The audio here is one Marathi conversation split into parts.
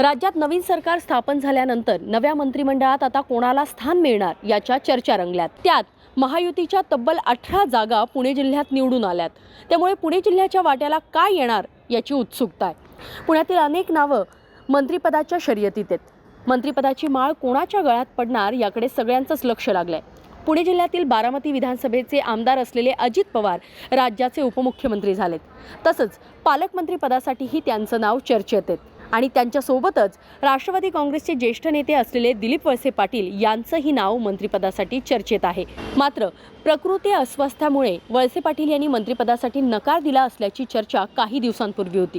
राज्यात नवीन सरकार स्थापन झाल्यानंतर नव्या मंत्रिमंडळात आता कोणाला स्थान मिळणार याच्या चर्चा रंगल्यात। त्यात महायुतीच्या तब्बल 18 जागा पुणे जिल्ह्यात निवडून आल्यात। त्यामुळे पुणे जिल्ह्याच्या वाट्याला काय येणार याची उत्सुकता आहे। पुण्यातील अनेक नावं मंत्रिपदाच्या शर्यतीत आहेत। मंत्रिपदाची माळ कोणाच्या गळ्यात पडणार याकडे सगळ्यांचंच लक्ष लागलंय। पुणे जिल्ह्यातील बारामती विधानसभेचे आमदार असलेले अजित पवार राज्याचे उपमुख्यमंत्री झालेत। तसंच पालकमंत्री पदासाठीही त्यांचं नाव चर्चेत आहे आणि त्यांच्यासोबतच राष्ट्रवादी काँग्रेसचे ज्येष्ठ नेते असलेले दिलीप वळसे पाटील यांचंही नाव मंत्रिपदासाठी चर्चेत आहे। मात्र प्रकृती अस्वास्थ्यामुळे वळसे पाटील यांनी मंत्रिपदासाठी नकार दिला असल्याची चर्चा काही दिवसांपूर्वी होती।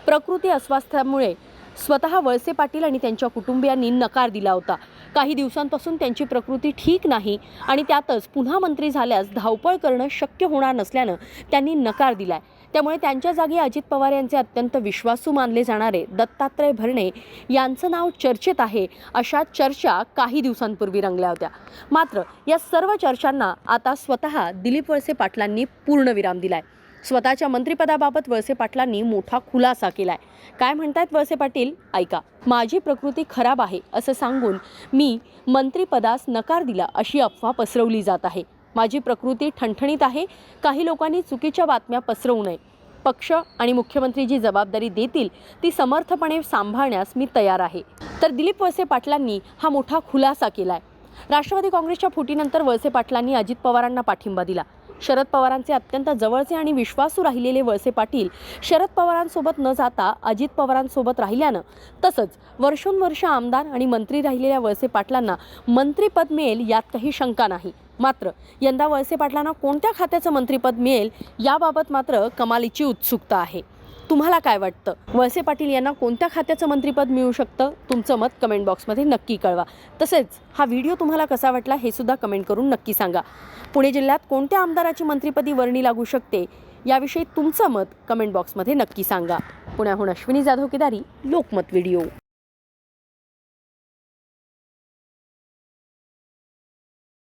प्रकृती अस्वास्थ्यामुळे स्वतः वळसे पाटील आणि त्यांच्या कुटुंबियांनी नकार दिला होता। काही दिवसांपासून त्यांची प्रकृती ठीक नाही आणि त्यातच पुन्हा मंत्री झाल्यास धावपळ करणं शक्य होणार नसल्यानं त्यांनी नकार दिलाय। त्यामुळे त्यांच्या जागी अजित पवार यांचे अत्यंत विश्वासू मानले जाणारे दत्तात्रय भरणे यांचं नाव चर्चेत आहे, अशा चर्चा काही दिवसांपूर्वी रंगल्या होत्या। मात्र या सर्व चर्चांना आता स्वतः दिलीप वळसे पाटलांनी पूर्णविराम दिलाय। स्वतःच्या मंत्रिपदाबाबत वळसे पाटलांनी मोठा खुलासा केलाय। काय म्हणतायत वळसे पाटील ऐका। माझी प्रकृती खराब आहे असं सांगून मी मंत्रिपदास नकार दिला अशी अफवा पसरवली जात आहे। माझी प्रकृती ठणठणीत आहे। काही लोकांनी चुकीच्या बातम्या पसरवू नये। पक्ष आणि मुख्यमंत्री जी जबाबदारी देतील ती समर्थपणे सांभाळण्यास मी तयार आहे। तर दिलीप वळसे पाटलांनी हा मोठा खुलासा केलाय। राष्ट्रवादी काँग्रेसच्या फुटीनंतर वळसे पाटलांनी अजित पवारांना पाठिंबा दिला। शरद पवारांचे अत्यंत जवळचे आणि विश्वासू राहिलेले वळसे पाटील शरद पवारांसोबत न जाता अजित पवारांसोबत राहिल्यानं तसंच वर्षोनवर्ष आमदार आणि मंत्री राहिलेल्या वळसे पाटलांना मंत्रिपद मिळेल यात काही शंका नाही। मात्र यंदा वळसे पाटलांना कोणत्या खात्याचं मंत्रिपद मिळेल याबाबत मात्र कमालीची उत्सुकता आहे। तुम्हाला काय वाटतं? वळसे पाटील यांना कोणत्या खात्याचं मंत्रिपद मिळू शकतं? तुमचं मत कमेंट बॉक्समध्ये नक्की कळवा। तसेच हा व्हिडिओ तुम्हाला कसा वाटला हे सुद्धा कमेंट करून नक्की सांगा। पुणे जिल्ह्यात कोणत्या आमदाराची मंत्रिपदी वर्णी लागू शकते याविषयी तुमचं मत कमेंट बॉक्समध्ये नक्की सांगा। पुण्याहून अश्विनी जाधव केदारी, लोकमत व्हिडिओ।